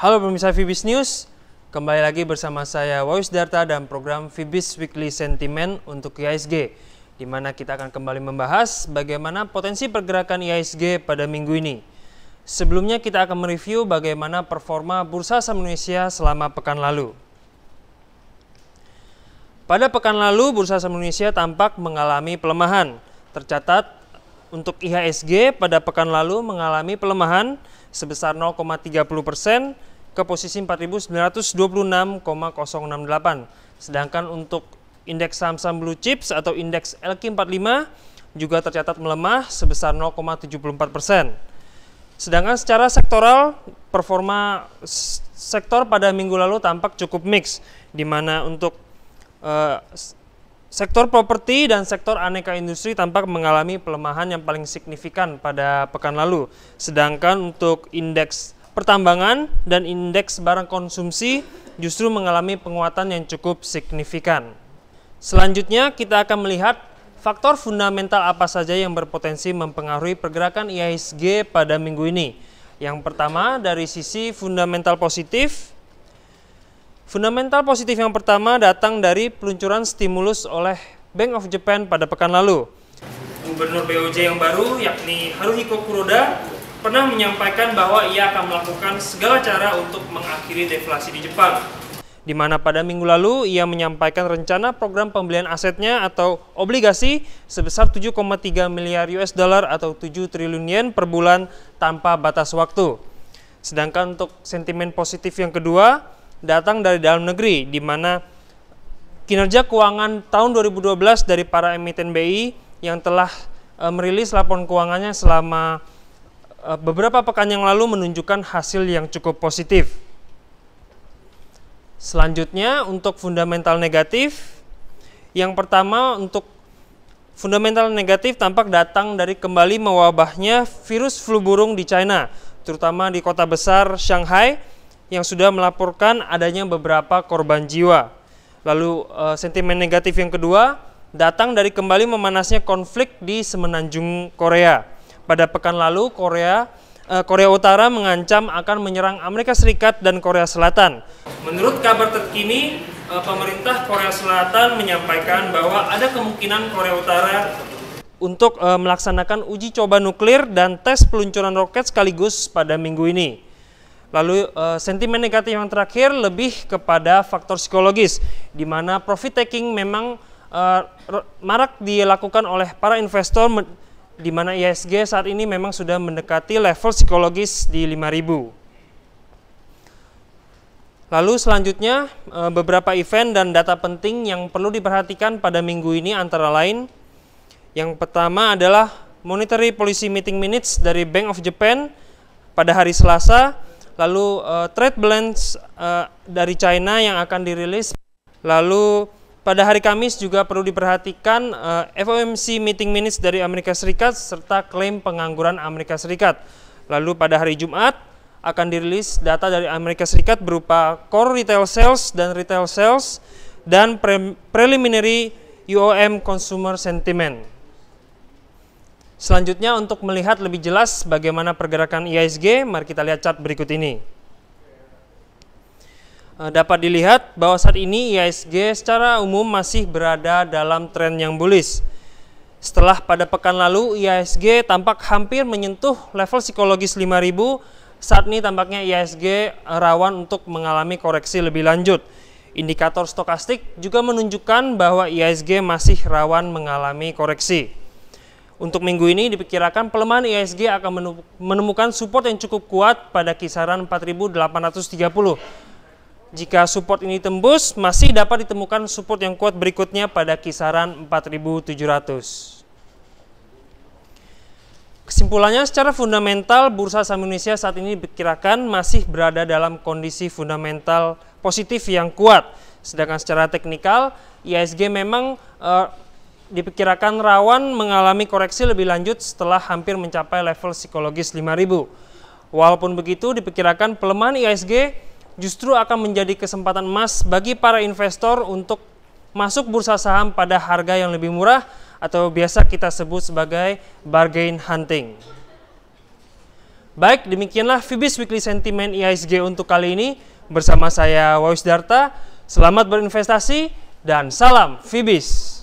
Halo pemirsa Fibis News, kembali lagi bersama saya Wawis Darta dan program Fibis Weekly Sentiment untuk IHSG, di mana kita akan kembali membahas bagaimana potensi pergerakan IHSG pada minggu ini. Sebelumnya kita akan mereview bagaimana performa Bursa Saham Indonesia selama pekan lalu. Pada pekan lalu, Bursa Saham Indonesia tampak mengalami pelemahan. Tercatat untuk IHSG pada pekan lalu mengalami pelemahan sebesar 0,30% ke posisi 4.926,068. Sedangkan untuk indeks saham-saham blue chips atau indeks LQ45 juga tercatat melemah sebesar 0,74%. Sedangkan secara sektoral, performa sektor pada minggu lalu tampak cukup mix, di mana untuk sektor properti dan sektor aneka industri tampak mengalami pelemahan yang paling signifikan pada pekan lalu. Sedangkan untuk indeks pertambangan dan indeks barang konsumsi justru mengalami penguatan yang cukup signifikan. Selanjutnya kita akan melihat faktor fundamental apa saja yang berpotensi mempengaruhi pergerakan IHSG pada minggu ini. Yang pertama dari sisi fundamental positif. Fundamental positif yang pertama datang dari peluncuran stimulus oleh Bank of Japan pada pekan lalu. Gubernur BOJ yang baru yakni Haruhiko Kuroda pernah menyampaikan bahwa ia akan melakukan segala cara untuk mengakhiri deflasi di Jepang, di mana pada minggu lalu ia menyampaikan rencana program pembelian asetnya atau obligasi sebesar 7,3 miliar US dollar atau 7 triliun yen per bulan tanpa batas waktu. Sedangkan untuk sentimen positif yang kedua datang dari dalam negeri, di mana kinerja keuangan tahun 2012 dari para emiten BI yang telah merilis laporan keuangannya selama beberapa pekan yang lalu menunjukkan hasil yang cukup positif. Selanjutnya untuk fundamental negatif, yang pertama untuk fundamental negatif tampak datang dari kembali mewabahnya virus flu burung di China, terutama di kota besar Shanghai yang sudah melaporkan adanya beberapa korban jiwa. Lalu sentimen negatif yang kedua datang dari kembali memanasnya konflik di semenanjung Korea. Pada pekan lalu, Korea Utara mengancam akan menyerang Amerika Serikat dan Korea Selatan. Menurut kabar terkini, pemerintah Korea Selatan menyampaikan bahwa ada kemungkinan Korea Utara untuk melaksanakan uji coba nuklir dan tes peluncuran roket sekaligus pada minggu ini. Lalu sentimen negatif yang terakhir lebih kepada faktor psikologis, di mana profit taking memang marak dilakukan oleh para investor, di mana IHSG saat ini memang sudah mendekati level psikologis di 5.000. Lalu selanjutnya beberapa event dan data penting yang perlu diperhatikan pada minggu ini antara lain, yang pertama adalah Monetary Policy Meeting Minutes dari Bank of Japan pada hari Selasa, lalu trade balance dari China yang akan dirilis, lalu pada hari Kamis juga perlu diperhatikan FOMC Meeting Minutes dari Amerika Serikat serta klaim pengangguran Amerika Serikat. Lalu pada hari Jumat akan dirilis data dari Amerika Serikat berupa core retail sales dan retail sales dan preliminary UOM consumer sentiment. Selanjutnya untuk melihat lebih jelas bagaimana pergerakan IHSG, mari kita lihat chart berikut ini. Dapat dilihat bahwa saat ini IHSG secara umum masih berada dalam tren yang bullish. Setelah pada pekan lalu IHSG tampak hampir menyentuh level psikologis 5.000, saat ini tampaknya IHSG rawan untuk mengalami koreksi lebih lanjut. Indikator stokastik juga menunjukkan bahwa IHSG masih rawan mengalami koreksi. Untuk minggu ini diperkirakan pelemahan IHSG akan menemukan support yang cukup kuat pada kisaran 4.830. Jika support ini tembus, masih dapat ditemukan support yang kuat berikutnya pada kisaran 4.700. Kesimpulannya, secara fundamental, Bursa Saham Indonesia saat ini diperkirakan masih berada dalam kondisi fundamental positif yang kuat. Sedangkan secara teknikal, IHSG memang diperkirakan rawan mengalami koreksi lebih lanjut setelah hampir mencapai level psikologis 5.000. Walaupun begitu, diperkirakan pelemahan IHSG justru akan menjadi kesempatan emas bagi para investor untuk masuk bursa saham pada harga yang lebih murah atau biasa kita sebut sebagai bargain hunting. Baik, demikianlah Fibis Weekly Sentiment IHSG untuk kali ini. Bersama saya Wawis Darta, selamat berinvestasi dan salam Fibis.